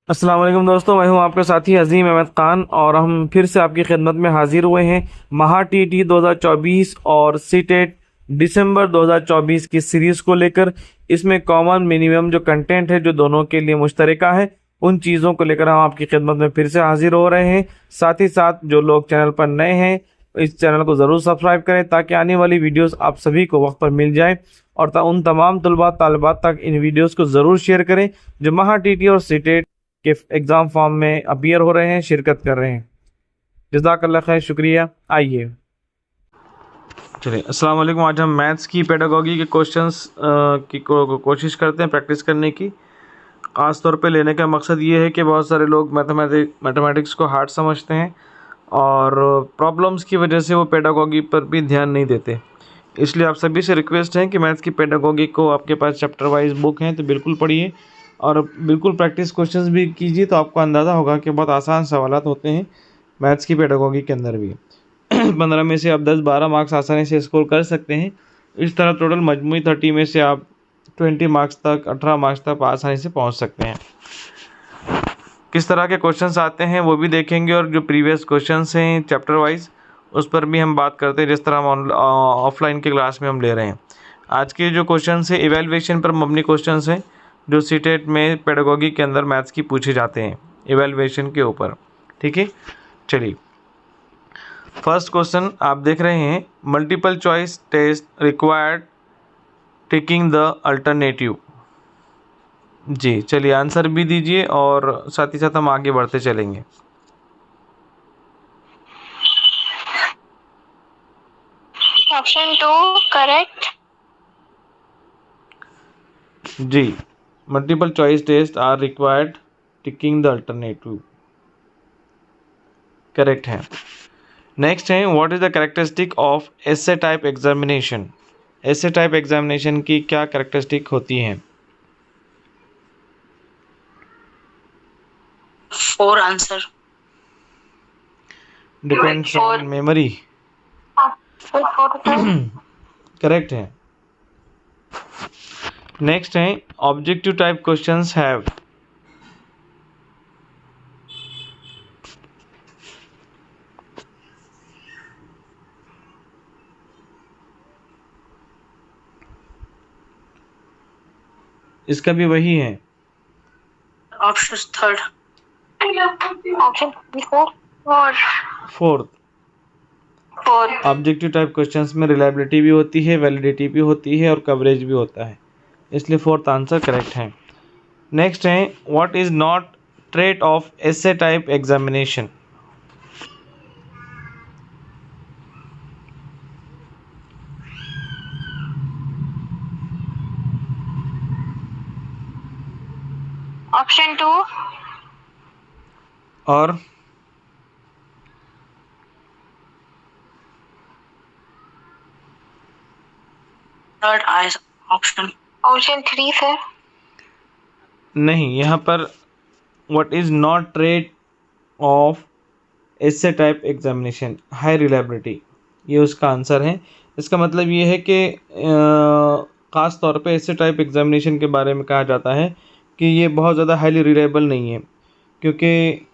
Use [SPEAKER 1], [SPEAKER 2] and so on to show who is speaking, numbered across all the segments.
[SPEAKER 1] अस्सलाम वालेकुम दोस्तों, मैं हूं आपके साथी अजीम अहमद खान और हम फिर से आपकी खिदमत में हाजिर हुए हैं। महा टीटी 2024 और सीटेट दिसंबर 2024 की सीरीज़ को लेकर। इसमें कॉमन मिनिमम जो कंटेंट है जो दोनों के लिए मुश्तरका है, उन चीज़ों को लेकर हम आपकी खिदमत में फिर से हाजिर हो रहे हैं। साथ ही साथ जो लोग चैनल पर नए हैं, इस चैनल को ज़रूर सब्सक्राइब करें ताकि आने वाली वीडियोस आप सभी को वक्त पर मिल जाए। और उन तमाम तलबा तालिबात तक इन वीडियोस को ज़रूर शेयर करें जो महा टीटी और सीटेट के एग्ज़ाम फॉर्म में अपीयर हो रहे हैं, शिरकत कर रहे हैं। जज़ाकल्लाह खैर, शुक्रिया। आइए चलिए, अस्सलाम वालेकुम। आज हम मैथ्स की पेडागोगी के क्वेश्चंस की कोशिश करते हैं प्रैक्टिस करने की। ख़ास तौर पे लेने का मकसद ये है कि बहुत सारे लोग मैथमेटिक्स को हार्ड समझते हैं और प्रॉब्लम्स की वजह से वो पेडागोगी पर भी ध्यान नहीं देते। इसलिए आप सभी से रिक्वेस्ट है कि मैथ्स की पेडागोगी को, आपके पास चैप्टर वाइज बुक हैं तो बिल्कुल पढ़िए और बिल्कुल प्रैक्टिस क्वेश्चंस भी कीजिए, तो आपको अंदाज़ा होगा कि बहुत आसान सवालात होते हैं मैथ्स की पेडागोगी के अंदर भी। 15 में से आप 10-12 मार्क्स आसानी से स्कोर कर सकते हैं। इस तरह टोटल मजमूई 30 में से आप 20 मार्क्स तक, 18 मार्क्स तक आसानी से पहुंच सकते हैं। किस तरह के क्वेश्चंस आते हैं वो भी देखेंगे और जो प्रीवियस क्वेश्चंस हैं चैप्टर वाइज उस पर भी हम बात करते हैं, जिस तरह हम ऑफलाइन के क्लास में हम ले रहे हैं। आज के जो क्वेश्चंस हैं इवैल्यूएशन पर मबनी क्वेश्चंस हैं जो सीटेट में पेडागोगी के अंदर मैथ्स की पूछे जाते हैं, इवैल्यूएशन के ऊपर। ठीक है, चलिए फर्स्ट क्वेश्चन आप देख रहे हैं, multiple choice test required ticking the alternative. जी चलिए, आंसर भी दीजिए और साथ ही साथ हम आगे बढ़ते चलेंगे।
[SPEAKER 2] Option 2 correct.
[SPEAKER 1] जी, multiple choice test are required ticking the alternative, correct है। नेक्स्ट है, what is the characteristic of essay type examination. Essay type examination की क्या कैरेक्टरिस्टिक होती हैं?
[SPEAKER 2] 4 answer.
[SPEAKER 1] Depends on memory, correct है। नेक्स्ट है, ऑब्जेक्टिव टाइप क्वेश्चंस हैव। इसका भी वही है।
[SPEAKER 2] Option third. Option 4।
[SPEAKER 1] Objective type questions में रिलायबिलिटी भी होती है, वैलिडिटी भी होती है और कवरेज भी होता है, इसलिए फोर्थ आंसर करेक्ट है। नेक्स्ट है, what is not trait of essay type examination.
[SPEAKER 2] Option 2
[SPEAKER 1] और
[SPEAKER 2] थर्ड ऑप्शन। Option 3 sir.
[SPEAKER 1] नहीं, यहाँ पर what is not trait of essay type examination, high reliability, ये उसका आंसर है। इसका मतलब ये है कि ख़ास तौर पे एसे टाइप एग्जामिनेशन के बारे में कहा जाता है कि ये बहुत ज़्यादा हाईली रिलायबल नहीं है, क्योंकि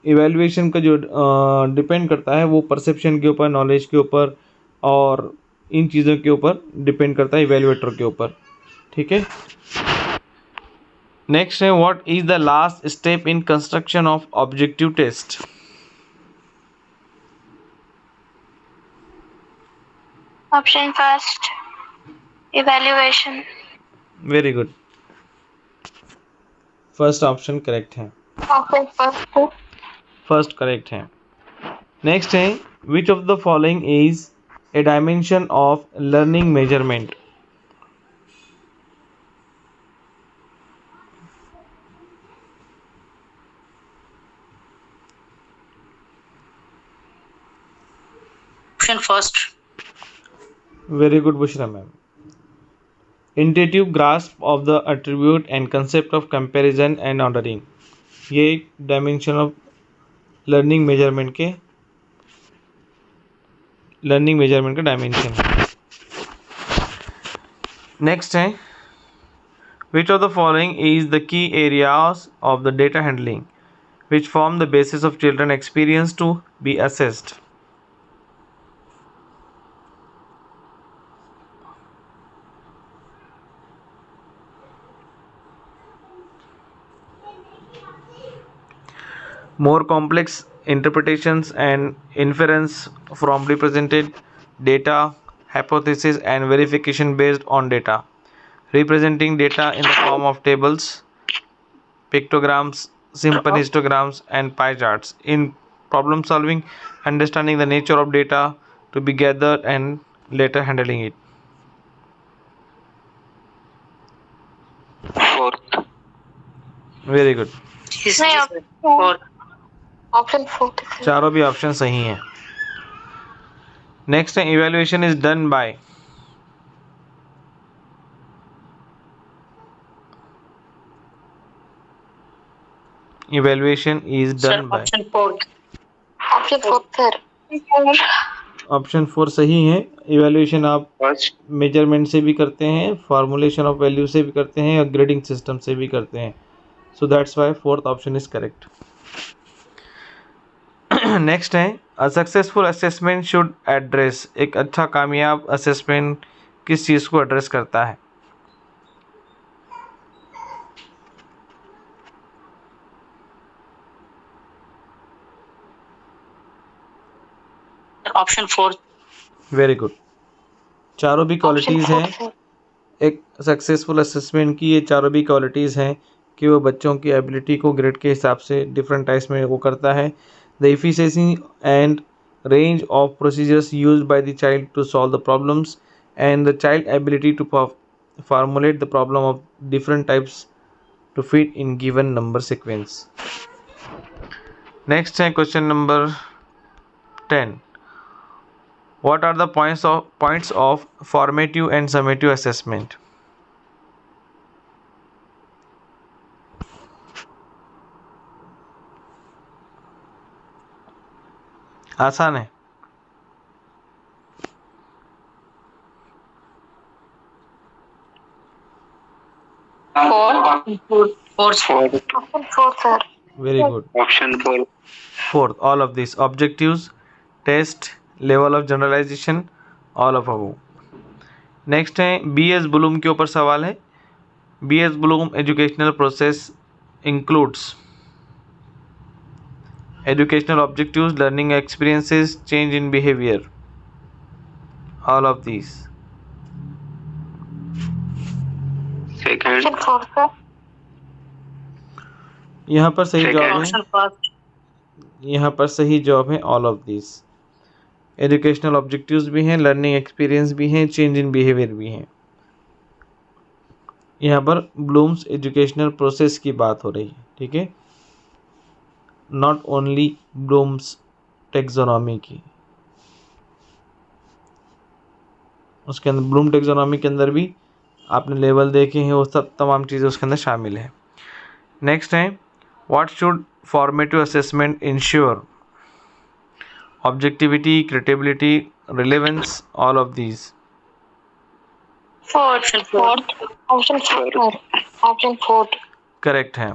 [SPEAKER 1] इवैल्यूएशन का जो डिपेंड करता है वो परसेप्शन के ऊपर, नॉलेज के ऊपर और इन चीज़ों के ऊपर डिपेंड करता है, इवैल्यूएटर के ऊपर। ठीक है, नेक्स्ट है, what is the last step in construction of objective test.
[SPEAKER 2] Option first evaluation.
[SPEAKER 1] Very good, first option correct है।
[SPEAKER 2] ऑप्शन
[SPEAKER 1] फर्स्ट करेक्ट है। नेक्स्ट है, which of the following is a dimension of learning measurement.
[SPEAKER 2] Option first.
[SPEAKER 1] Very good Bushra ma'am. Intuitive grasp of the attribute and concept of comparison and ordering, ये dimension of learning measurement का dimension है। Next है, Which of the following is the key areas of the data handling which form the basis of children experience to be assessed? More complex interpretations and inference from represented data, hypothesis and verification based on data, representing data in the form of tables, pictograms, simple histograms and pie charts. In problem solving, understanding the nature of data to be gathered and later handling it.
[SPEAKER 3] Fourth.
[SPEAKER 1] Very good.
[SPEAKER 2] नहीं, fourth. Option fourth.
[SPEAKER 1] चारों भी option सही हैं. Next है evaluation is done by. Evaluation is done by.
[SPEAKER 2] Option fourth. Option fourth, sir.
[SPEAKER 1] Option 4 सही है. Evaluation आप
[SPEAKER 3] First.
[SPEAKER 1] Measurement से भी करते हैं, फार्मूलेशन ऑफ वैल्यू से भी करते हैं, और ग्रेडिंग सिस्टम से भी करते हैं. So that's why fourth option is correct. Next है a successful assessment should address. एक अच्छा कामयाब असेसमेंट किस चीज़ को एड्रेस करता है?
[SPEAKER 2] Option fourth.
[SPEAKER 1] Very good. चारों भी क्वालिटीज़ हैं एक सक्सेसफुल असेसमेंट की. ये चारों भी क्वालिटीज़ हैं कि वो बच्चों की एबिलिटी को ग्रेड के हिसाब से डिफरेंट टाइप्स में वो करता है. The efficiency and range of procedures used by the child to solve the problems and the child ability to formulate the problem of different types to fit in given number sequence. Next है question number 10. What are the points of formative and summative assessment? आसान है.
[SPEAKER 2] Fourth, sir.
[SPEAKER 1] Very good.
[SPEAKER 3] Option 4.
[SPEAKER 1] Fourth, all of these objectives, test, level of generalization, all of above. Next है B.S. Bloom के ऊपर सवाल है. B.S. Bloom educational process includes educational objectives, learning experiences, change in behavior, all of these.
[SPEAKER 3] Second.
[SPEAKER 2] Option fourth, sir.
[SPEAKER 1] यहाँ पर सही जवाब है.
[SPEAKER 2] Option first.
[SPEAKER 1] यहाँ पर सही जवाब है all of this. Educational objectives भी हैं, लर्निंग एक्सपीरियंस भी हैं, चेंज इन बिहेवियर भी हैं. यहाँ पर ब्लूम्स एजुकेशनल प्रोसेस की बात हो रही है. ठीक है, नॉट ओनली ब्लूम्स टेक्सोनॉमी की. उसके अंदर ब्लूम टेक्सोनॉमी के अंदर भी आपने लेवल देखे हैं, वो सब तमाम चीज़ें उसके अंदर शामिल है. नेक्स्ट है what should formative assessment ensure. Objectivity, credibility, relevance, all of these.
[SPEAKER 2] Option fourth. Option fourth. Option fourth.
[SPEAKER 1] Correct है.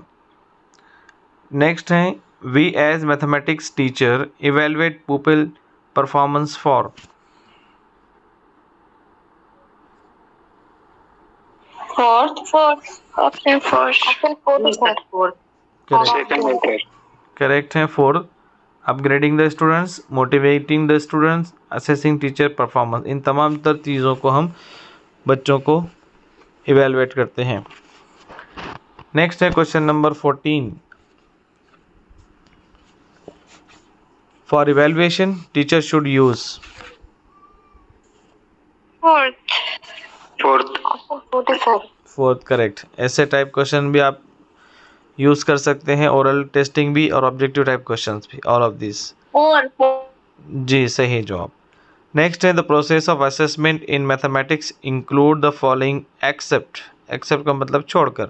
[SPEAKER 1] नेक्स्ट है we as mathematics teacher evaluate pupil performance for.
[SPEAKER 2] Fourth. Option fourth. Option fourth, sir.
[SPEAKER 3] Second letter.
[SPEAKER 1] Correct है. Fourth, upgrading the students, motivating the students, assessing teacher performance. इन तमाम तर चीज़ों को हम बच्चों को इवेलुएट करते हैं. नेक्स्ट है question number 14. For evaluation teacher should use.
[SPEAKER 2] Fourth.
[SPEAKER 3] Fourth.
[SPEAKER 2] Option fourth, sir.
[SPEAKER 1] Fourth correct. ऐसे टाइप क्वेश्चन भी आप यूज कर सकते हैं, ओरल टेस्टिंग भी और ऑब्जेक्टिव टाइप क्वेश्चंस भी, ऑल ऑफ दिस.
[SPEAKER 2] Four.
[SPEAKER 1] जी सही जवाब. नेक्स्ट है the process of assessment in mathematics include the following except. Except का मतलब छोड़कर.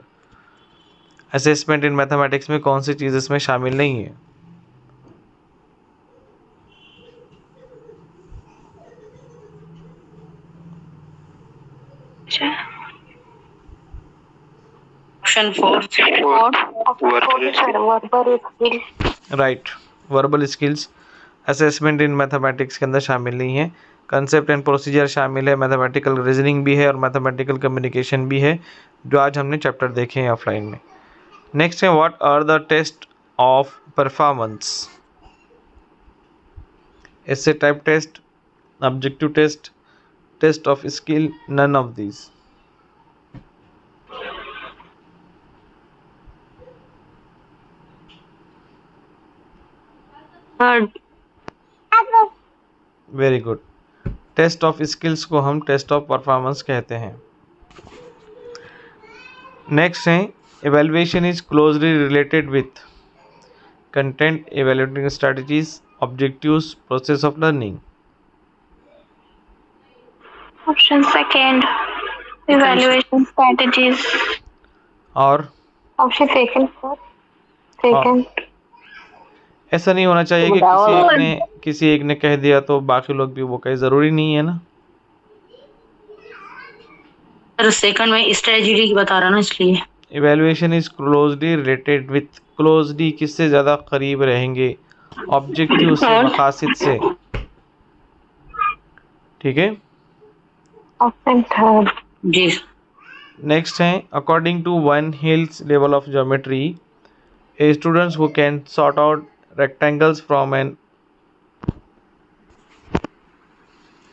[SPEAKER 1] असेसमेंट इन मैथमेटिक्स में कौन सी चीज़ इसमें शामिल नहीं है?
[SPEAKER 4] Option 4
[SPEAKER 3] Fourth, verbal
[SPEAKER 2] Verbal skill.
[SPEAKER 1] Right, verbal skills assessment in mathematics के अंदर शामिल नहीं है। कंसेप्ट एंड प्रोसीजर शामिल है, मैथमेटिकल रीजनिंग भी है और मैथमेटिकल कम्युनिकेशन भी है, जो आज हमने चैप्टर देखे हैं ऑफलाइन में। नेक्स्ट है what are the test of performance. Essay type test, objective test, test of skill, none of these.
[SPEAKER 2] Third.
[SPEAKER 1] Very good. Test of skills को हम टेस्ट ऑफ परफॉर्मेंस कहते हैं। नेक्स्ट है evaluation is closely related with content, evaluating strategies, objectives, process of learning.
[SPEAKER 2] Option second. Evaluation strategies.
[SPEAKER 1] और
[SPEAKER 2] Option second, sir. Second.
[SPEAKER 1] ऐसा नहीं होना चाहिए कि किसी एक ने कह दिया तो बाकी लोग भी वो कहे, ज़रूरी नहीं है ना।
[SPEAKER 4] सर सेकंड में स्ट्रेटजी बता रहा ना, इसलिए
[SPEAKER 1] evaluation is closely related with, closely किससे ज़्यादा करीब रहेंगे, ऑब्जेक्टिव से, मकासद से। ठीक है।
[SPEAKER 2] Option third.
[SPEAKER 4] जी।
[SPEAKER 1] नेक्स्ट है according to Van Hiele's level of geometry, a students who can sort out rectangles from an,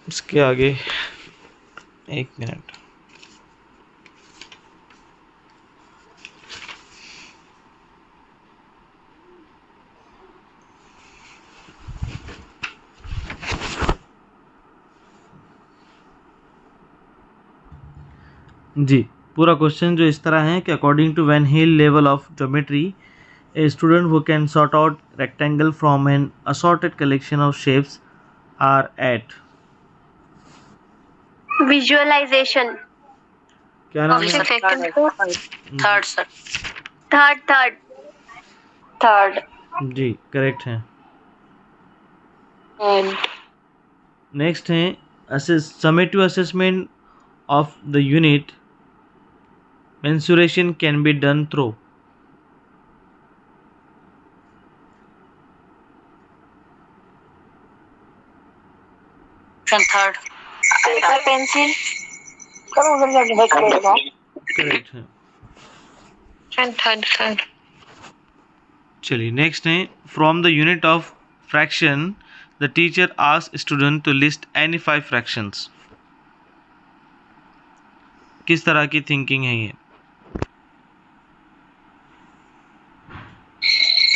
[SPEAKER 1] इसके आगे एक मिनट, जी पूरा क्वेश्चन जो इस तरह है कि according to Van Hiele level of geometry, a student who can sort out rectangle from an assorted collection of shapes are at.
[SPEAKER 2] Visualization.
[SPEAKER 1] क्या नाम
[SPEAKER 2] Option
[SPEAKER 1] है?
[SPEAKER 2] second, sir.
[SPEAKER 4] Third sir.
[SPEAKER 2] Third.
[SPEAKER 1] जी करेक्ट है।
[SPEAKER 2] And
[SPEAKER 1] नेक्स्ट है summative assessment of the unit mensuration can be done through।
[SPEAKER 4] Option third.
[SPEAKER 2] paper pencil. करो उधर जाके देख लेगा.
[SPEAKER 1] करेक्ट है।
[SPEAKER 2] Option third.
[SPEAKER 1] चलिए नेक्स्ट है from the unit of fraction the teacher asked student to list any 5 fractions. किस तरह की थिंकिंग है ये?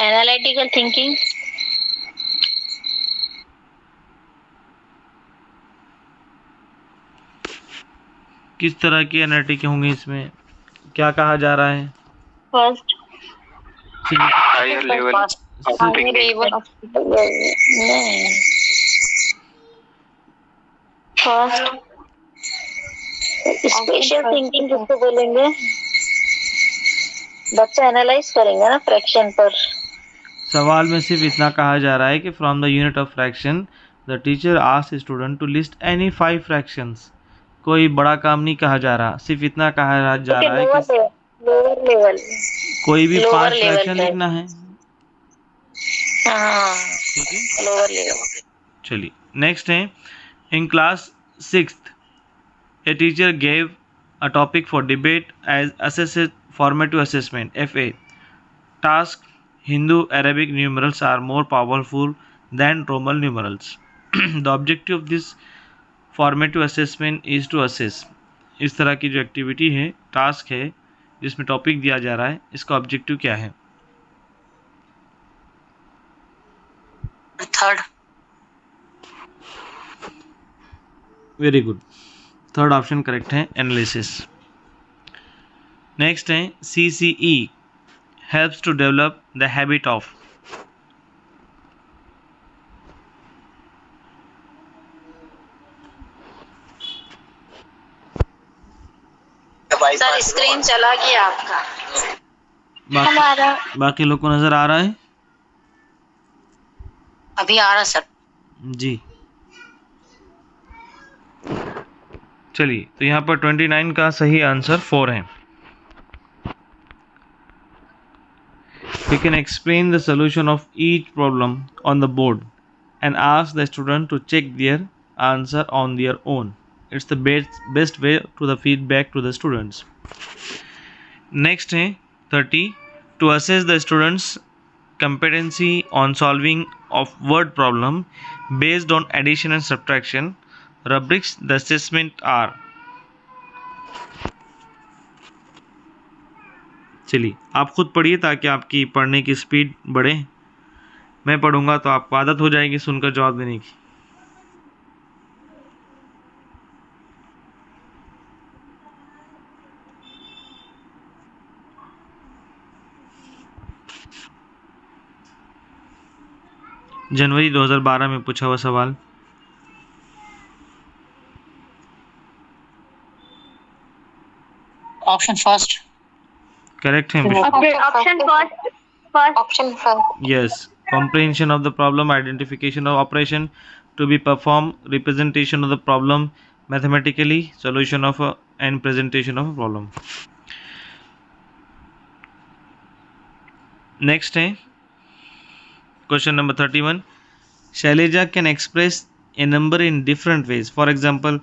[SPEAKER 2] Analytical thinking.
[SPEAKER 1] किस तरह की एनालिटिक होंगी इसमें? क्या कहा जा रहा है?
[SPEAKER 2] First.
[SPEAKER 3] higher level of thinking.
[SPEAKER 2] First.
[SPEAKER 5] Special thinking किसको बोलेंगे? बच्चा एनालाइज करेंगे ना फ्रैक्शन पर।
[SPEAKER 1] सवाल में सिर्फ इतना कहा जा रहा है कि from the unit of fraction the teacher asked student to list any 5 fractions. कोई बड़ा काम नहीं कहा जा रहा, सिर्फ इतना कहा जा रहा है कि
[SPEAKER 5] लोअर लेवल
[SPEAKER 1] कोई भी
[SPEAKER 5] lower
[SPEAKER 1] 5
[SPEAKER 5] level
[SPEAKER 1] फ्रैक्शन
[SPEAKER 5] पे।
[SPEAKER 1] लिखना है।
[SPEAKER 5] हाँ
[SPEAKER 1] ठीक है।
[SPEAKER 5] Lower level.
[SPEAKER 1] चलिए नेक्स्ट है in class 6th a teacher gave a topic for debate as assessed formative assessment FA task Hindu Arabic numerals are more powerful than Roman numerals the objective of this formative assessment is to assess। इस तरह की जो activity है, task है जिसमें topic दिया जा रहा है, इसका ऑब्जेक्टिव क्या है?
[SPEAKER 4] Third.
[SPEAKER 1] Very good, third option correct है, एनालिसिस। नेक्स्ट है CCE helps to develop the habit of.
[SPEAKER 5] Sir screen चला गया आपका।
[SPEAKER 1] बाकी लोग को नजर आ रहा है?
[SPEAKER 4] अभी आ रहा सर।
[SPEAKER 1] जी चलिए, तो यहाँ पर 29 का सही आंसर 4 है। We can explain the solution of each problem on the board and ask the student to check their answer on their own. It's the best way to the feedback to the students. Next है 30, to assess the students competency on solving of word problem based on addition and subtraction, rubrics the assessment are. चलिए आप खुद पढ़िए ताकि आपकी पढ़ने की speed बढ़े। मैं पढ़ूंगा तो आपको आदत हो जाएगी सुनकर जवाब देने की। जनवरी 2012 में पूछा हुआ सवाल।
[SPEAKER 4] ऑप्शन फर्स्ट
[SPEAKER 1] करेक्ट है
[SPEAKER 2] Option first. Option first.
[SPEAKER 1] Yes comprehension of the problem, identification of operation to be performed, representation of the problem mathematically, solution of and presentation of a problem. Next है question number 31. Shailaja can express a number in different ways. For example,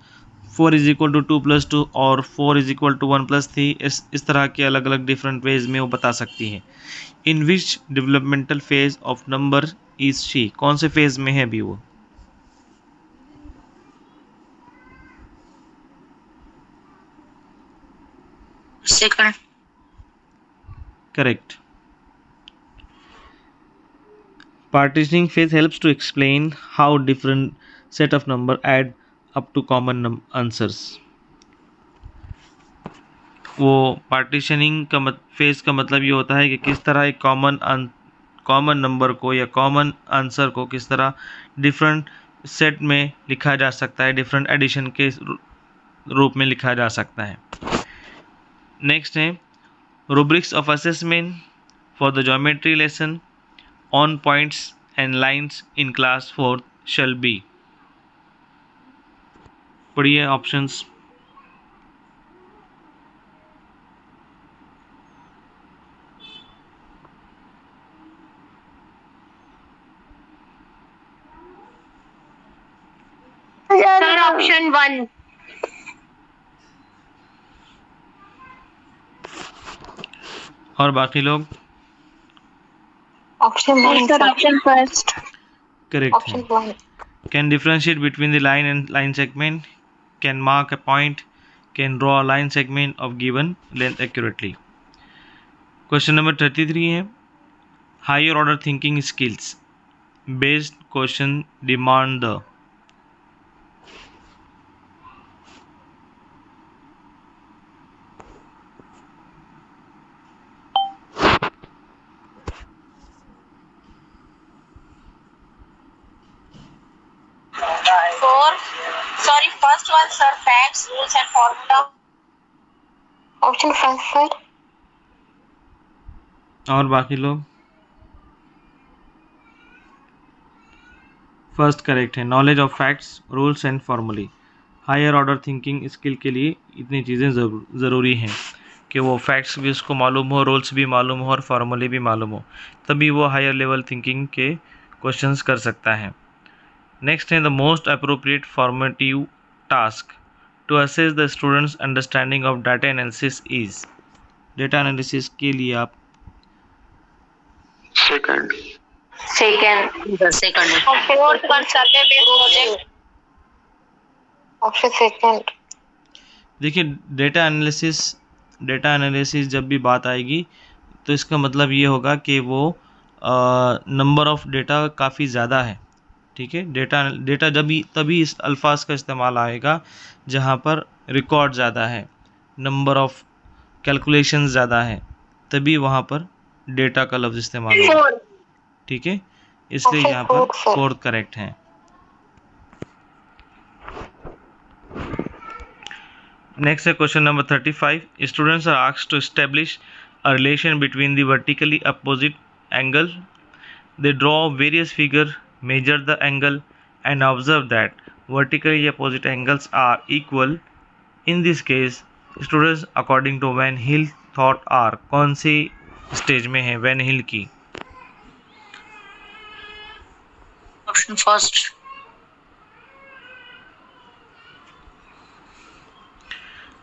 [SPEAKER 1] 4 is equal to 2 plus 2 और 4 is equal to 1 plus 3. इस तरह के अलग अलग different ways में वो बता सकती है। In which developmental phase of number is she? कौन से phase में है अभी वो?
[SPEAKER 4] Second
[SPEAKER 1] Correct. Partitioning phase helps to explain how different set of number add up to common answers. वो पार्टीशनिंग का फेज का मतलब ये होता है कि किस तरह एक कॉमन नंबर को या कॉमन आंसर को किस तरह डिफरेंट सेट में लिखा जा सकता है, डिफरेंट एडिशन के रूप में लिखा जा सकता है। नेक्स्ट है rubrics of assessment for the geometry lesson on points and lines in class 4 shall be. पढ़िए ऑप्शंस।
[SPEAKER 2] Sir, option 1.
[SPEAKER 1] और बाकी लोग
[SPEAKER 2] Option 1. Sir, option first.
[SPEAKER 1] Correct
[SPEAKER 2] Option
[SPEAKER 1] है।
[SPEAKER 2] 1.
[SPEAKER 1] Can differentiate between the line and line segment, can mark a point, can draw a line segment of given length accurately. Question number 33 है higher order thinking skills based question demand the.
[SPEAKER 5] First one, sir, facts, rules and formula.
[SPEAKER 2] Option first, sir.
[SPEAKER 1] और बाकी लोग first correct है। Knowledge of facts, rules and फॉर्मूले। Higher order thinking skill के लिए इतनी चीज़ें ज़रूरी हैं कि वो फैक्ट्स भी उसको मालूम हो, रूल्स भी मालूम हो और फार्मूले भी मालूम हो, तभी वो हायर लेवल थिंकिंग के क्वेश्चंस कर सकता है। नेक्स्ट है the most appropriate formative task to assess the students understanding of data analysis is. Data analysis के लिए आप
[SPEAKER 3] Second.
[SPEAKER 5] Fourth one, survey based project.
[SPEAKER 2] Option second.
[SPEAKER 1] देखिए डेटा एनालिसिस जब भी बात आएगी तो इसका मतलब ये होगा कि वो नंबर ऑफ डेटा काफ़ी ज़्यादा है। ठीक है, डेटा तभी इस अल्फाज का इस्तेमाल आएगा जहाँ पर रिकॉर्ड ज़्यादा है, नंबर ऑफ कैलकुलेशंस ज़्यादा है, तभी वहाँ पर डेटा का लफ्ज़ इस्तेमाल होगा। ठीक है, इसलिए यहाँ पर फोर्थ करेक्ट है। नेक्स्ट है question number 35. Students are asked to establish a relation between the vertically opposite angle. They draw various figure, measure the angle and observe that vertically opposite angles are equal. In this case, students according to Van Hill thought are कौन सी stage में है van हिल की?
[SPEAKER 4] Option first.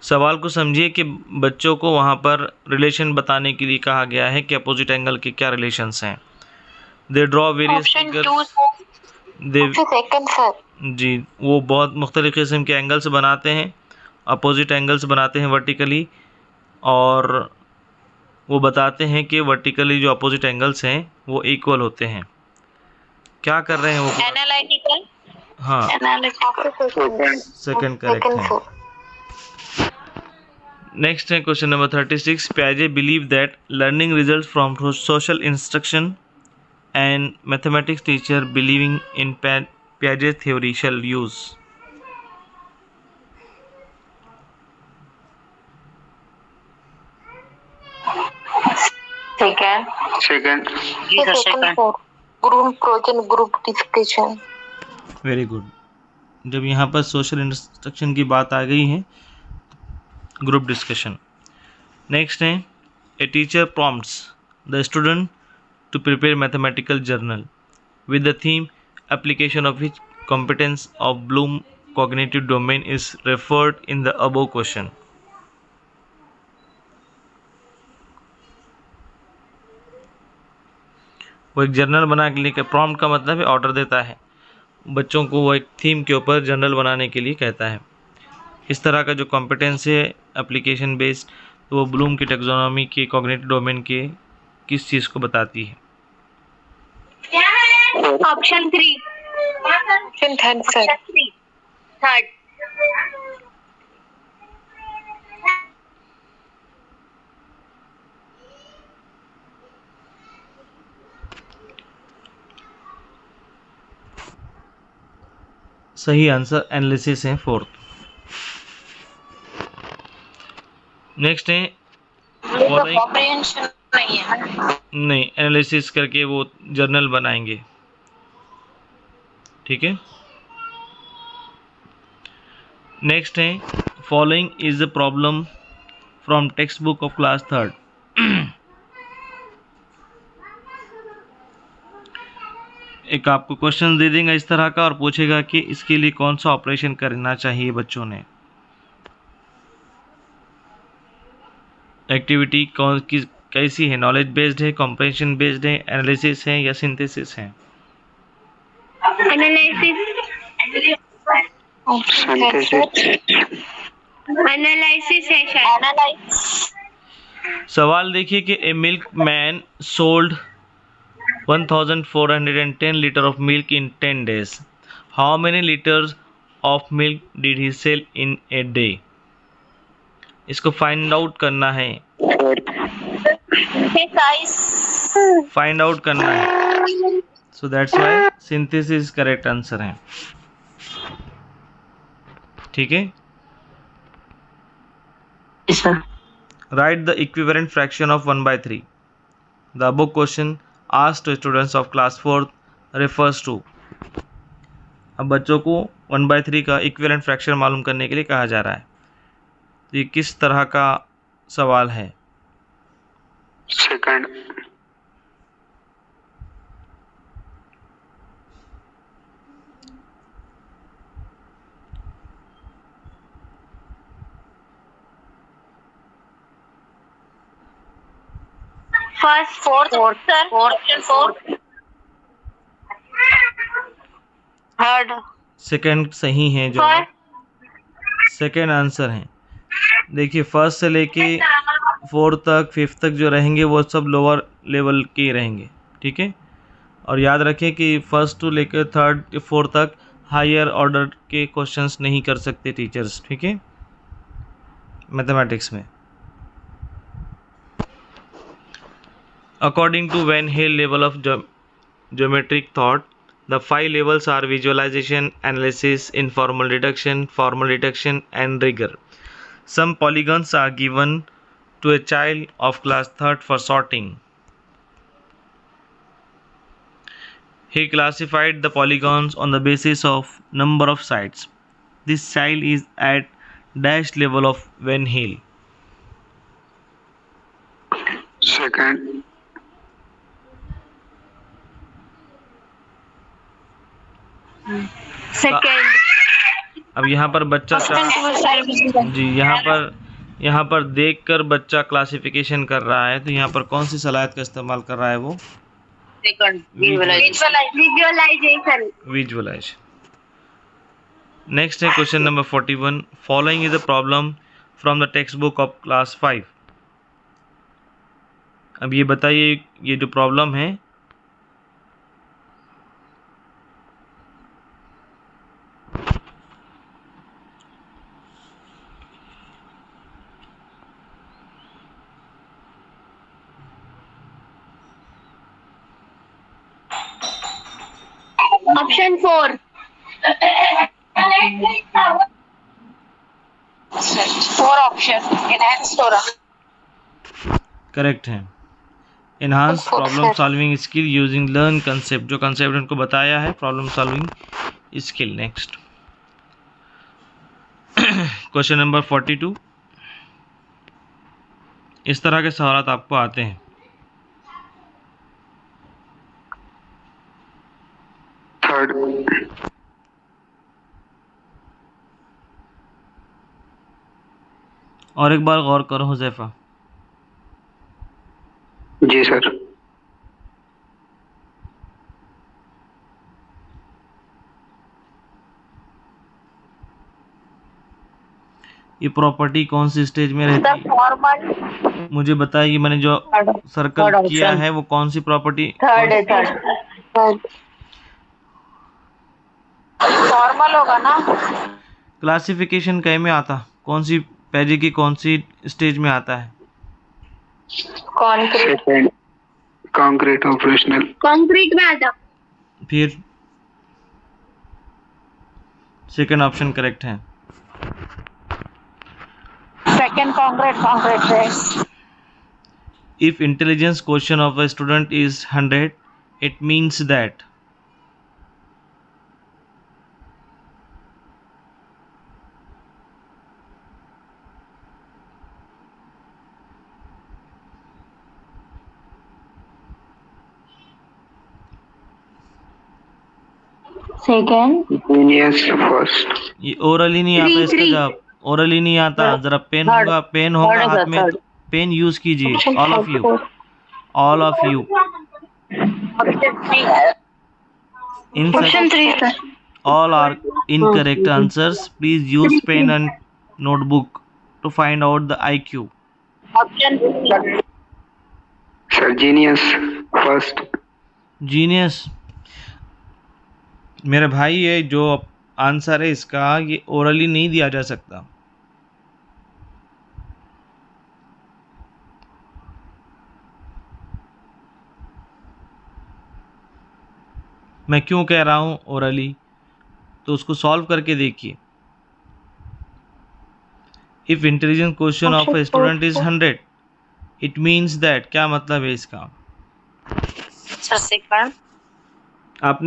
[SPEAKER 1] सवाल को समझिए कि बच्चों को वहाँ पर रिलेशन बताने के लिए कहा गया है कि अपोजिट एंगल के क्या रिलेशंस हैं। दे draw various
[SPEAKER 2] Option 2,
[SPEAKER 1] figures.
[SPEAKER 2] sir.
[SPEAKER 1] दे
[SPEAKER 2] Option second, sir.
[SPEAKER 1] जी, वो बहुत मुख्तलिफ़ किस्म के एंगल्स बनाते हैं, अपोजिट एंगल्स बनाते हैं वर्टिकली, और वो बताते हैं कि वर्टिकली जो अपोजिट एंगल्स हैं वो इक्वल होते हैं। क्या कर रहे हैं वो?
[SPEAKER 5] Analytical.
[SPEAKER 1] हाँ,
[SPEAKER 2] Option
[SPEAKER 1] सेकंड करेक्ट
[SPEAKER 2] second,
[SPEAKER 1] है।
[SPEAKER 2] sir.
[SPEAKER 1] नेक्स्ट है question number 36। प्याजे believe that learning result from social instruction and mathematics teacher believing in प्याजे theory shall use.
[SPEAKER 2] Second.
[SPEAKER 3] Second.
[SPEAKER 4] Ji sir,
[SPEAKER 2] Second,
[SPEAKER 4] second.
[SPEAKER 2] sir. Group project, group discussion.
[SPEAKER 1] Very good. जब यहाँ पर social instruction की बात आ गई है, group discussion. Next है a teacher prompts the student to prepare mathematical journal with the theme application of which competence of Bloom cognitive domain is referred in the above question. वो एक journal बना के लिए, प्रॉम्प्ट का मतलब है order देता है बच्चों को, वो एक थीम के ऊपर जर्नल बनाने के लिए कहता है। इस तरह का जो कॉम्पिटेंस है एप्लीकेशन बेस्ड, तो वो ब्लूम की टेक्सोनॉमी के कॉग्निटिव डोमेन के किस चीज़ को बताती है?
[SPEAKER 5] Option 3.
[SPEAKER 2] Option third, sir.
[SPEAKER 5] Third.
[SPEAKER 1] सही आंसर एनालिसिस है, फोर्थ। नेक्स्ट है फॉलोइंग,
[SPEAKER 5] Comprehension नहीं है।
[SPEAKER 1] नहीं, एनालिसिस करके वो जर्नल बनाएंगे, ठीक है। नेक्स्ट है following is the problem from text book of class third. एक आपको क्वेश्चन दे देंगे इस तरह का और पूछेगा कि इसके लिए कौन सा ऑपरेशन करना चाहिए बच्चों ने। एक्टिविटी कौन की कैसी है? नॉलेज बेस्ड है, कॉम्प्रेंशन बेस्ड है, एनालिसिस है या सिंथेसिस है?
[SPEAKER 2] Option third, sir.
[SPEAKER 5] एनालिसिस है शायद। एनालाइज।
[SPEAKER 1] सवाल देखिए कि a milk man sold 1410 litre of milk in 10 days. How many litres of milk did he sell in a day? इसको फाइंड आउट करना है, फाइंड आउट करना है। So that's why synthesis correct answer है, ठीक है।
[SPEAKER 4] Sir
[SPEAKER 1] write the equivalent fraction of 1/3. The above question asked to students of class 4th refers to। अब बच्चों को 1/3 का इक्विवेलेंट फ्रैक्शन मालूम करने के लिए कहा जा रहा है। तो ये किस तरह का सवाल है?
[SPEAKER 3] Second.
[SPEAKER 5] First, fourth, sir. Option 4। Third.
[SPEAKER 1] Second सही है, जो सेकंड आंसर है। देखिए फर्स्ट से लेके 4 तक 5 तक जो रहेंगे वो सब लोअर लेवल के ही रहेंगे, ठीक है। और याद रखें कि फर्स्ट टू लेकर 3rd 4 तक हायर ऑर्डर के क्वेश्चंस नहीं कर सकते टीचर्स, ठीक है, मैथमेटिक्स में। According to Van Hale level of geometric thought, the 5 levels are visualization, analysis, informal deduction, and rigor. Some polygons are given to a child of class 3rd for sorting. He classified the polygons on the basis of number of sides. This child is at dash level of Van Hale.
[SPEAKER 3] Second.
[SPEAKER 2] Second.
[SPEAKER 1] अब यहाँ पर बच्चा
[SPEAKER 2] Option 2 sir.
[SPEAKER 1] जी यहाँ पर देखकर बच्चा classification कर रहा है, तो यहाँ पर कौन सी सलाहियत का इस्तेमाल कर रहा है वो?
[SPEAKER 4] Second
[SPEAKER 2] Visualization.
[SPEAKER 1] विजुअलाइज। नेक्स्ट है question number 41। Following is a problem from the text book of class 5। अब ये बताइए, ये जो प्रॉब्लम है
[SPEAKER 2] Option 4. 4 option. Enhanced Torah.
[SPEAKER 1] Correct है। Enhance problem solving skill using learn concept, जो कंसेप्ट उनको बताया है problem solving skill. Next question number 42। इस तरह के सवाल आपको आते हैं।
[SPEAKER 3] थर्ड।
[SPEAKER 1] और एक बार गौर करो हुज़ैफा।
[SPEAKER 3] जी सर।
[SPEAKER 1] ये प्रॉपर्टी कौन सी स्टेज में रहती है?
[SPEAKER 2] Formal.
[SPEAKER 1] मुझे बताइए, मैंने जो सर्कल
[SPEAKER 4] Third
[SPEAKER 1] किया
[SPEAKER 4] option.
[SPEAKER 1] है वो कौन सी प्रॉपर्टी?
[SPEAKER 2] Third. Formal होगा ना?
[SPEAKER 1] क्लासिफिकेशन कहीं में आता, कौन सी पेज की कौन सी स्टेज में आता है?
[SPEAKER 2] Concrete.
[SPEAKER 3] Second. Concrete operational.
[SPEAKER 2] Concrete में आता.
[SPEAKER 1] फिर सेकंड ऑप्शन करेक्ट है।
[SPEAKER 2] Second concrete phase.
[SPEAKER 1] If intelligence quotient of a student is 100, it means that
[SPEAKER 2] Second.
[SPEAKER 3] Genius first.
[SPEAKER 1] ये ओरली नहीं आता, इसका जवाब ओरली नहीं आता। जरा पेन होगा हाथ में, पेन यूज कीजिए। All of you in
[SPEAKER 2] Option 3 sir.
[SPEAKER 1] all are incorrect answers. Please use pen and notebook to find out the IQ.
[SPEAKER 2] Option 3.
[SPEAKER 3] Sir genius first.
[SPEAKER 1] Genius मेरे भाई, ये जो आंसर है इसका, ये ओरली नहीं दिया जा सकता। मैं क्यों कह रहा हूँ ओरली, तो उसको सॉल्व करके देखिए। If intelligence question of a student is 100, it means that, क्या मतलब है इसका?
[SPEAKER 2] Second.
[SPEAKER 1] आप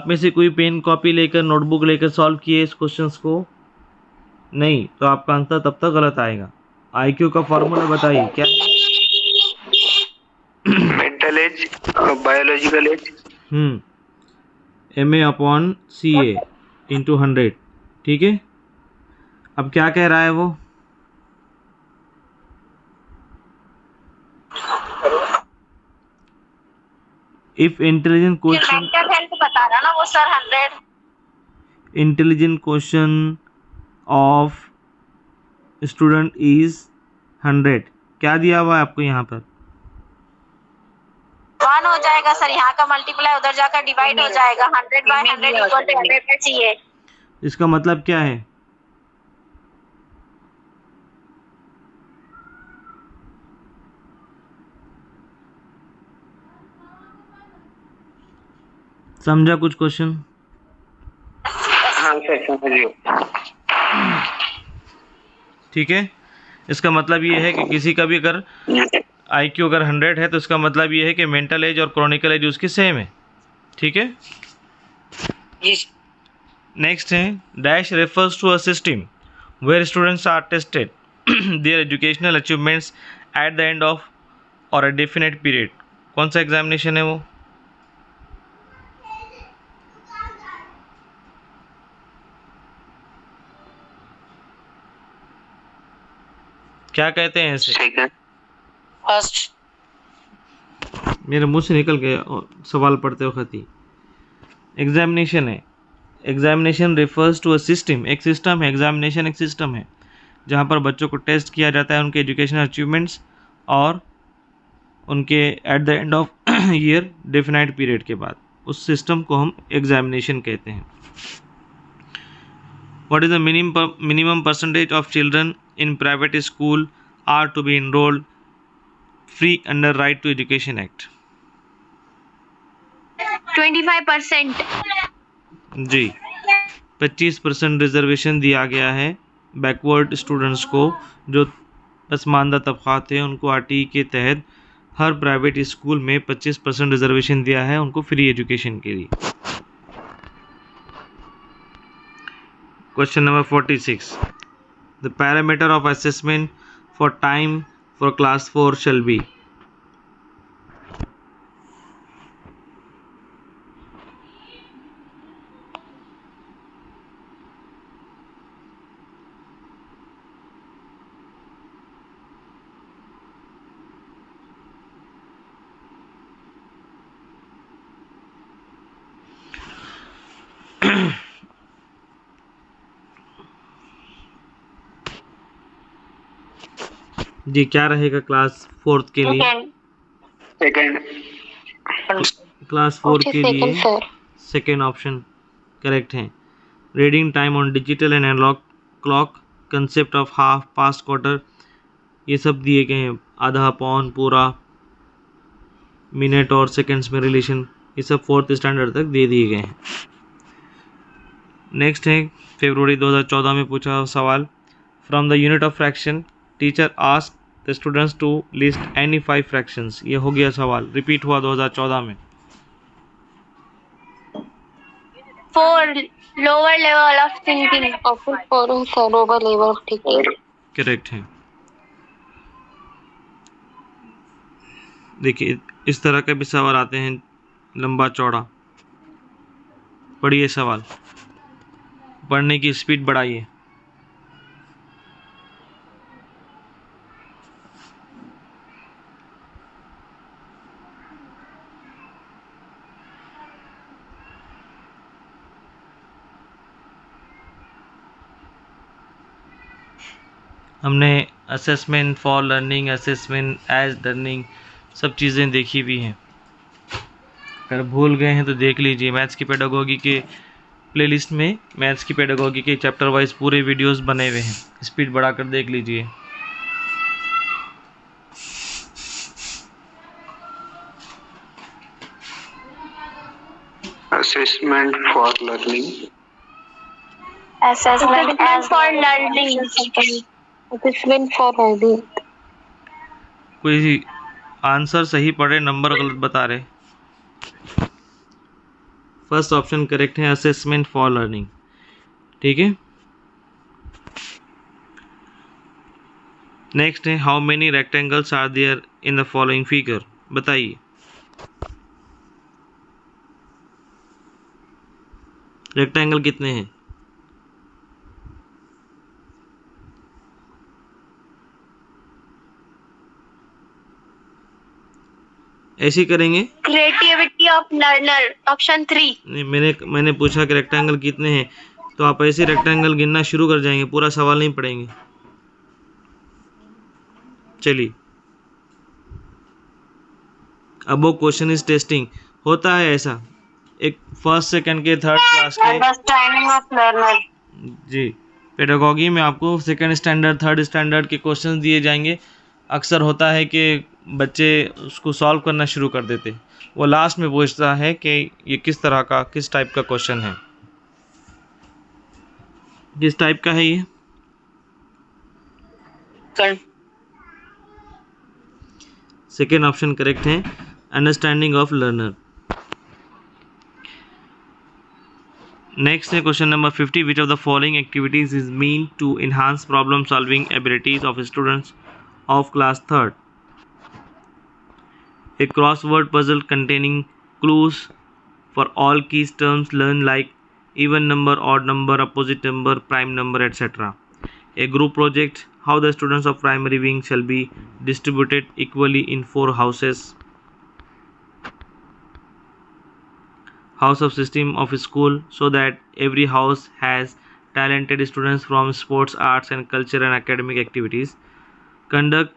[SPEAKER 1] में से कोई पेन कॉपी लेकर नोटबुक लेकर सॉल्व किए इस क्वेश्चंस को? नहीं, तो आपका आंसर तब तक गलत आएगा। आईक्यू का फॉर्मूला बताइए क्या है?
[SPEAKER 3] मेंटल एज और बायोलॉजिकल एज।
[SPEAKER 1] MA/CA into 100। ठीक है, अब क्या कह रहा है वो? If intelligent question,
[SPEAKER 2] mental health बता रहा ना वो sir 100.
[SPEAKER 1] Intelligent question of student is 100, क्या दिया हुआ है आपको यहाँ पर?
[SPEAKER 2] 1 हो जाएगा सर, यहाँ का मल्टीप्लाई उधर जाकर डिवाइड हो जाएगा। 100/100 इक्वल टू 100 में चाहिए।
[SPEAKER 1] इसका मतलब क्या है? समझा कुछ क्वेश्चन?
[SPEAKER 3] हाँ सर समझिए।
[SPEAKER 1] ठीक है, इसका मतलब ये है कि किसी का भी अगर IQ अगर 100 है, तो इसका मतलब ये है कि मेंटल एज और क्रॉनिकल एज उसकी सेम है। ठीक है, नेक्स्ट है dash refers to a system where students are tested their educational achievements at the end of और अ डेफिनेट पीरियड। कौन सा एग्जामिनेशन है वो? क्या कहते हैं इसे?
[SPEAKER 3] Second,
[SPEAKER 5] First.
[SPEAKER 1] मेरे मुंह से निकल गया और सवाल पढ़ते वक्त ही। एग्जामिनेशन है। Examination refers to a system, एक सिस्टम है। एग्जामिनेशन एक सिस्टम है जहाँ पर बच्चों को टेस्ट किया जाता है उनके एजुकेशनल अचीवमेंट्स और उनके eight the end of year definite period के बाद। उस सिस्टम को हम एग्जामिनेशन कहते हैं। What is the minimum percentage of children in private school are to be enrolled free under Right to Education Act?
[SPEAKER 2] 25%.
[SPEAKER 1] जी, 25% रिजर्वेशन दिया गया है बैकवर्ड स्टूडेंट्स को, जो पसमानदा तबक़ात हैं उनको आरटीई के तहत हर प्राइवेट स्कूल में 25% रिजर्वेशन दिया है उनको फ्री एजुकेशन के लिए। Question number 46. The parameter of assessment for time for class 4 shall be. जी, क्या रहेगा क्लास 4 के लिए?
[SPEAKER 3] सेकंड,
[SPEAKER 1] क्लास 4 के लिए सेकेंड ऑप्शन करेक्ट है। Reading time on digital and analog clock, concept of half, past, quarter, ये सब दिए गए हैं। आधा, पौन, पूरा, मिनट और सेकंड्स में रिलेशन, ये सब 4th स्टैंडर्ड तक दे दिए गए हैं। नेक्स्ट है फरवरी 2014 में पूछा सवाल। From the unit of fraction teacher ask the students to list any 5 fractions. ये हो गया सवाल, रिपीट हुआ 2014 में।
[SPEAKER 2] 4. Lower level of thinking.
[SPEAKER 5] Lower level of thinking.
[SPEAKER 1] Correct है। देखिए इस तरह के भी सवाल आते हैं, लंबा चौड़ा। पढ़िए सवाल, पढ़ने की स्पीड बढ़ाइए। हमने assessment for learning, assessment as learning, सब चीज़ें देखी भी हैं। अगर भूल गए हैं तो देख लीजिए, मैथ्स की पेडागोगी के प्लेलिस्ट में मैथ्स की पेडागोगी के चैप्टर वाइज पूरे वीडियोस बने हुए हैं, स्पीड बढ़ाकर देख लीजिए।
[SPEAKER 3] assessment for learning,
[SPEAKER 2] Assessment for learning.
[SPEAKER 5] Assessment for learning.
[SPEAKER 1] कोई आंसर सही पढ़े, नंबर गलत बता रहे। फर्स्ट ऑप्शन करेक्ट है, असेसमेंट फॉर लर्निंग। ठीक है, नेक्स्ट है how many rectangles are there in the following figure. बताइए रेक्टेंगल कितने हैं? ऐसे करेंगे।
[SPEAKER 2] Creativity of learner. Option 3.
[SPEAKER 1] नहीं, मैंने पूछा कि रेक्टेंगल कितने हैं, तो आप ऐसे रेक्टेंगल गिनना शुरू कर जाएंगे, पूरा सवाल नहीं पढ़ेंगे। चलिए, अब वो क्वेश्चन इज टेस्टिंग होता है ऐसा, एक फर्स्ट सेकंड के थर्ड क्लास के
[SPEAKER 5] Understanding of learner.
[SPEAKER 1] जी पेडागोगी में आपको सेकंड स्टैंडर्ड थर्ड स्टैंडर्ड के क्वेश्चन दिए जाएंगे। अक्सर होता है कि बच्चे उसको सॉल्व करना शुरू कर देते, वो लास्ट में पूछता है कि ये किस तरह का, किस टाइप का क्वेश्चन है, किस टाइप का है ये। सेकेंड ऑप्शन करेक्ट है, अंडरस्टैंडिंग ऑफ लर्नर। नेक्स्ट है question number 50, which of the following activities is mean to enhance problem solving abilities of students of class 3rd? A crossword puzzle containing clues for all key terms learned like even number, odd number, opposite number, prime number, etc. A group project, how the students of primary wing shall be distributed equally in 4 houses. House of system of school, so that every house has talented students from sports, arts and culture and academic activities. Conduct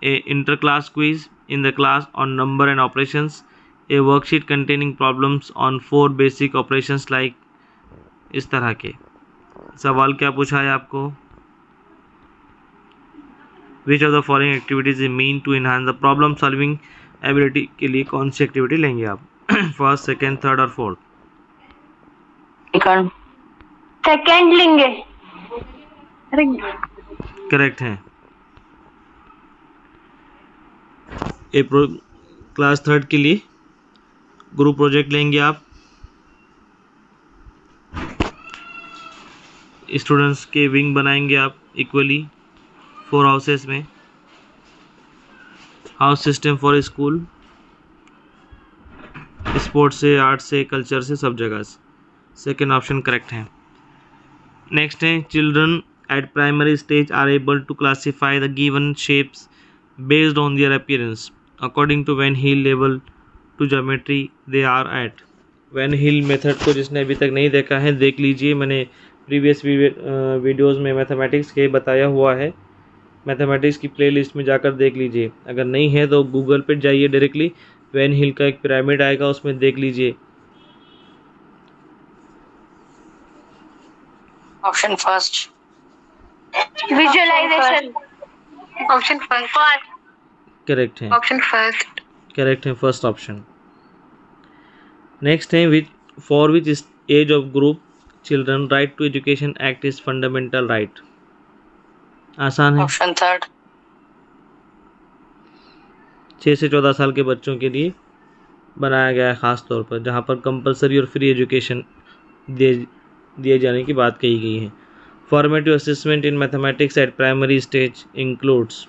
[SPEAKER 1] a interclass quiz in the class on number and operations. A worksheet containing problems on 4 basic operations like इस तरह के सवाल क्या पूछा है आपको? Which of the following activities is mean to enhance the problem solving ability के लिए कौन सी एक्टिविटी लेंगे आप? फर्स्ट, सेकेंड, थर्ड और फोर्थ?
[SPEAKER 2] सेकंड लेंगे।
[SPEAKER 1] करेक्ट है। क्लास थर्ड के लिए ग्रुप प्रोजेक्ट लेंगे आप। स्टूडेंट्स के विंग बनाएंगे आप इक्वली 4 हाउसेस में। House system for school, sports से, आर्ट से, कल्चर से, सब जगह से। सेकेंड ऑप्शन करेक्ट है। नेक्स्ट है, children at primary stage are able to classify the given shapes based on their appearance according to Van Hiele level to geometry they are at. Van Hiele method को जिसने अभी तक नहीं देखा है देख लीजिए, मैंने प्रीवियस वीडियोज़ में मैथमेटिक्स के बताया हुआ है। मैथमेटिक्स की प्लेलिस्ट में जाकर देख लीजिए। अगर नहीं है तो गूगल पे जाइए डायरेक्टली, वैन हिल का एक पिरामिड आएगा उसमें देख लीजिए।
[SPEAKER 5] Option first.
[SPEAKER 2] Visualization.
[SPEAKER 5] Option first.
[SPEAKER 1] Correct है,
[SPEAKER 5] Option first.
[SPEAKER 1] करेक्ट है, फर्स्ट ऑप्शन। नेक्स्ट है, which for which age of group children right to education act is fundamental right. आसान है।
[SPEAKER 5] Option third.
[SPEAKER 1] 6 से 14 साल के बच्चों के लिए बनाया गया है ख़ास तौर पर, जहाँ पर कंपलसरी और फ्री एजुकेशन दिए जाने की बात कही गई है। Formative assessment in mathematics eight primary stage includes.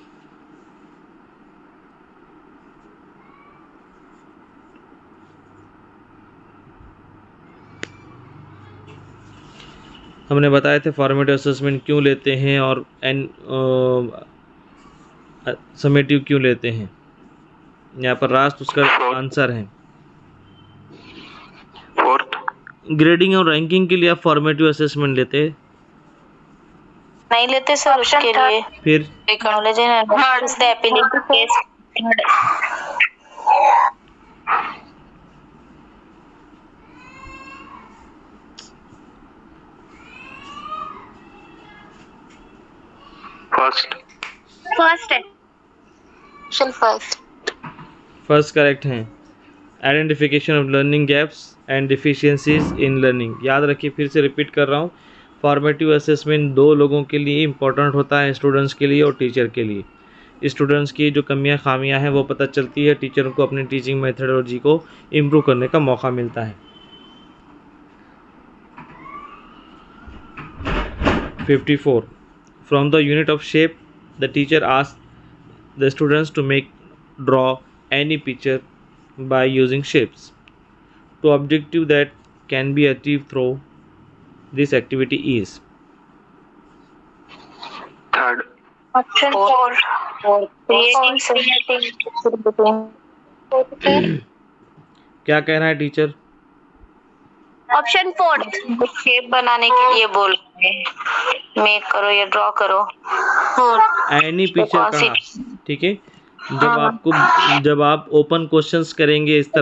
[SPEAKER 1] हमने बताए थे फॉर्मेटिव असेसमेंट क्यों लेते हैं और समेटिव क्यों लेते हैं। यहाँ पर रास्त उसका आंसर है।
[SPEAKER 3] फोर्थ,
[SPEAKER 4] ग्रेडिंग और रैंकिंग के लिए आप फॉर्मेटिव असेसमेंट लेते हैं?
[SPEAKER 5] नहीं लेते सर उसके लिए।
[SPEAKER 1] फिर
[SPEAKER 5] Acknowledge and analyze the appealing case.
[SPEAKER 3] First,
[SPEAKER 2] first है।
[SPEAKER 5] Option first.
[SPEAKER 1] फर्स्ट करेक्ट है। Identification of learning gaps and deficiencies in learning. याद रखिए, फिर से रिपीट कर रहा हूँ, फॉर्मेटिव असेसमेंट 2 लोगों के लिए इम्पोर्टेंट होता है, स्टूडेंट्स के लिए और टीचर के लिए। स्टूडेंट्स की जो कमियां खामियां हैं वो पता चलती है, टीचर को अपनी टीचिंग मेथडोलॉजी को इम्प्रूव करने का मौका मिलता है। 54, from the unit of shape the teacher asked the students to draw any picture by using shapes. To objective that can be achieved through this activity is.
[SPEAKER 3] Third,
[SPEAKER 2] option
[SPEAKER 5] Four.
[SPEAKER 1] क्या कह रहा है teacher?
[SPEAKER 2] Option 4।
[SPEAKER 5] Shape बनाने के लिए बोल रहे हैं। मेक करो या ड्रॉ करो।
[SPEAKER 1] एनी पिक्चर
[SPEAKER 5] कौन सी?
[SPEAKER 1] कहा, ठीक है। जब आप ओपन क्वेश्चंस करेंगे इस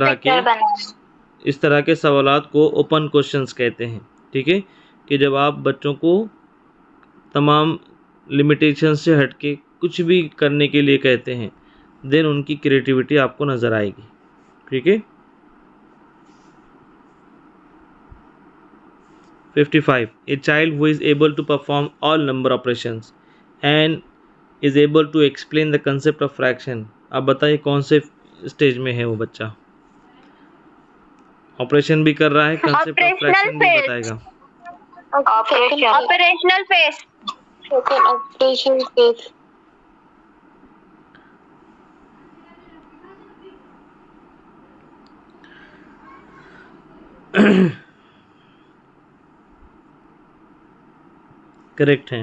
[SPEAKER 1] तरह के सवालात को ओपन क्वेश्चंस कहते हैं, ठीक है। कि जब आप बच्चों को तमाम लिमिटेशन से हटके कुछ भी करने के लिए कहते हैं, देन उनकी क्रिएटिविटी आपको नज़र आएगी, ठीक है। 55, a child who is able to perform all number operations and is able to explain the concept of fraction। अब बताइए कौन से स्टेज में है वो बच्चा? ऑपरेशन भी कर रहा है, कंसेप्ट ऑफ फ्रैक्शन भी बताएगा।
[SPEAKER 2] Operational face.
[SPEAKER 5] Operation face.
[SPEAKER 1] Correct है।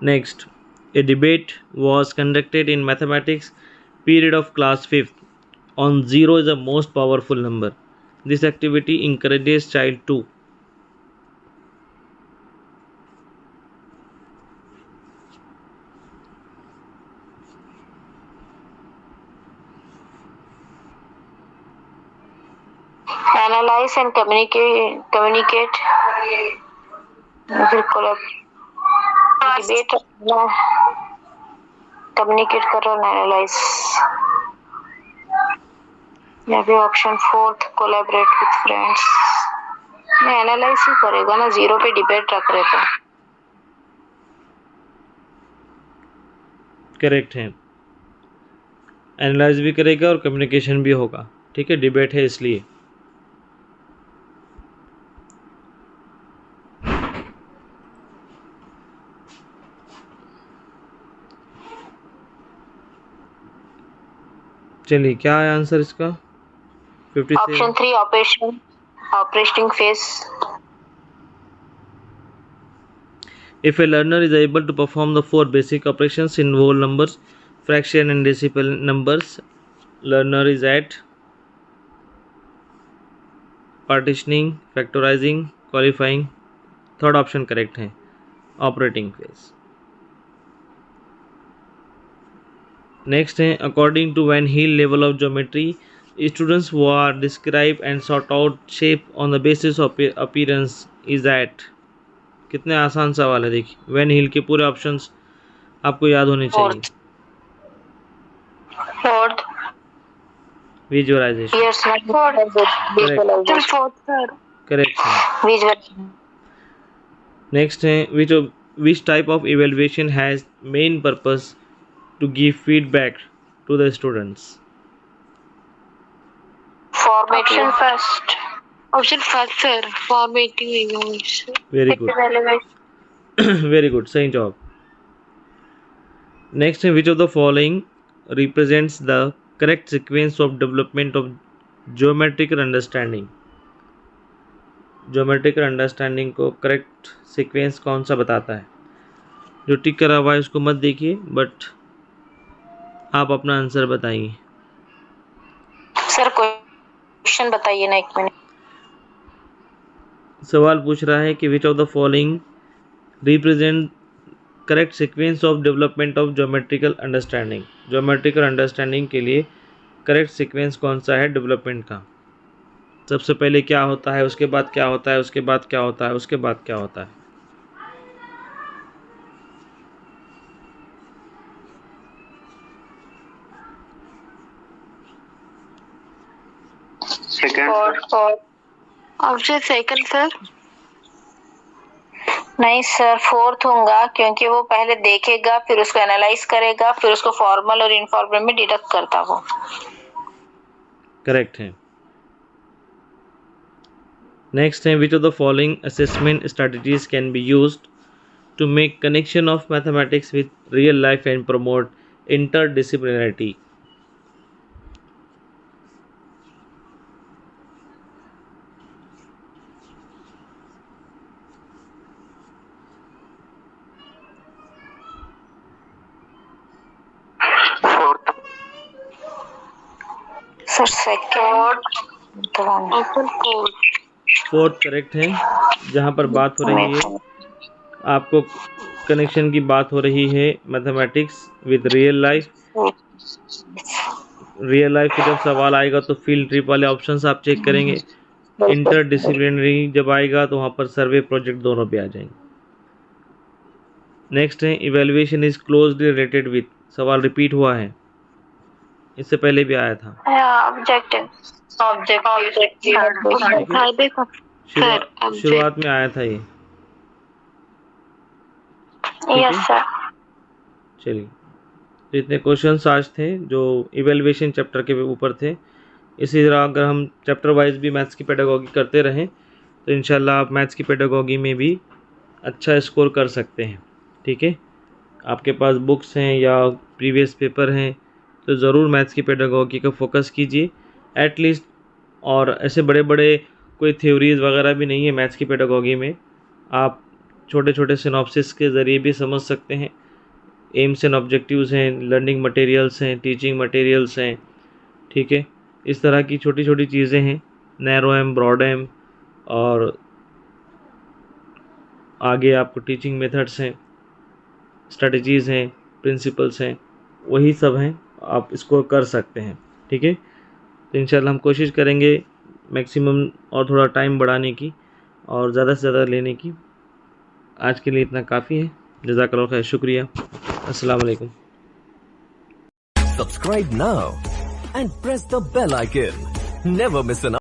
[SPEAKER 1] Next, a debate was conducted in mathematics period of class 5th on 0 is the most powerful number. This activity encourages child to
[SPEAKER 2] Analyze and communicate. फिर debate communicate करो और analyse. यहाँ पे option 4 collaborate with friends में analyse ही करेगा ना, 0 पे debate रख रहे थे।
[SPEAKER 1] करेक्ट है, एनालाइज भी करेगा और कम्युनिकेशन भी होगा। ठीक है, डिबेट है इसलिए। चलिए, क्या है आंसर इसका? 57।
[SPEAKER 2] Option 3 operating face.
[SPEAKER 1] If a learner is able to perform the 4 basic operations in whole numbers, fraction and decimal numbers, learner is at partitioning, factorizing, qualifying। Third option correct है, operating phase. Next है, according to Van Hiele level of geometry students who are describe and sort out shape on the basis of appearance is at. कितने आसान सवाल है, देखिए। Van heal के पूरे options आपको याद होने चाहिए।
[SPEAKER 2] फोर्थ
[SPEAKER 1] विजुअलाइजेशन करेक्ट है। नेक्स्ट है, which type of evaluation has main purpose to give feedback to the students?
[SPEAKER 2] Option first.
[SPEAKER 5] Option first, sir. Formative evaluation.
[SPEAKER 1] Very good. Very good. सही जवाब। Next है, which of the following represents the correct sequence of development of geometrical understanding? Geometrical understanding को correct sequence कौन सा बताता है? जो टिक करा हुआ है उसको मत देखिए, बट आप अपना आंसर बताइए।
[SPEAKER 2] सर क्वेश्चन बताइए ना, 1 मिनट।
[SPEAKER 1] सवाल पूछ रहा है कि विच of the following represent correct sequence of development of geometrical understanding. Geometrical understanding के लिए करेक्ट सीक्वेंस कौन सा है डेवलपमेंट का? सबसे पहले क्या होता है, उसके बाद क्या होता है, उसके बाद क्या होता है, उसके बाद क्या होता है?
[SPEAKER 5] Option second, sir.
[SPEAKER 2] नहीं सर, 4th होगा, क्योंकि वो पहले देखेगा, फिर उसको एनालाइज करेगा, फिर उसको फॉर्मल और इनफॉर्मल में डिडक्ट करता वो।
[SPEAKER 1] करेक्ट है। नेक्स्ट है, which of the following assessment strategies can be used to make connection of mathematics with real life and promote interdisciplinarity?
[SPEAKER 2] Sir second.
[SPEAKER 5] Option 4.
[SPEAKER 1] Fourth correct है। जहाँ पर बात हो रही है, आपको कनेक्शन की बात हो रही है mathematics with real life. Real life का जब सवाल आएगा तो फील्ड ट्रिप वाले ऑप्शंस आप चेक करेंगे। इंटरडिसिप्लिनरी जब आएगा तो वहाँ पर सर्वे प्रोजेक्ट दोनों पे आ जाएंगे। नेक्स्ट है, evaluation is closely related with. सवाल रिपीट हुआ है, इससे पहले भी आया था।
[SPEAKER 2] ऑब्जेक्टिव
[SPEAKER 1] शुरुआत में आया था ये।
[SPEAKER 2] Yes sir.
[SPEAKER 1] चलिए, तो इतने क्वेश्चंस आज थे जो इवेल्युएशन चैप्टर के ऊपर थे। इसी तरह अगर हम चैप्टर वाइज भी मैथ्स की पेडागोगी करते रहें तो इंशाल्लाह आप मैथ्स की पेडागोगी में भी अच्छा स्कोर कर सकते हैं। ठीक है, आपके पास बुक्स हैं या प्रीवियस पेपर हैं तो ज़रूर मैथ्स की पेडागोगी का फोकस कीजिए एटलीस्ट। और ऐसे बड़े बड़े कोई थ्योरीज वगैरह भी नहीं है मैथ्स की पेडागोगी में। आप छोटे छोटे सिनॉप्सिस के ज़रिए भी समझ सकते हैं। एम्स एंड ऑब्जेक्टिव्स हैं, लर्निंग मटेरियल्स हैं, टीचिंग मटेरियल्स हैं, ठीक है। इस तरह की छोटी छोटी चीज़ें हैं, नैरो एम, ब्रॉड एम, और आगे आपको टीचिंग मेथड्स हैं, स्ट्रेटजीज़ हैं, प्रिंसिपल्स हैं, वही सब हैं, आप इसको कर सकते हैं, ठीक है। तो इंशाल्लाह हम कोशिश करेंगे मैक्सिमम और थोड़ा टाइम बढ़ाने की और ज़्यादा से ज़्यादा लेने की। आज के लिए इतना काफ़ी है। जज़ाकल्लाह खैर, शुक्रिया। अस्सलाम वालेकुम।
[SPEAKER 6] Subscribe now and press the bell icon. Never miss an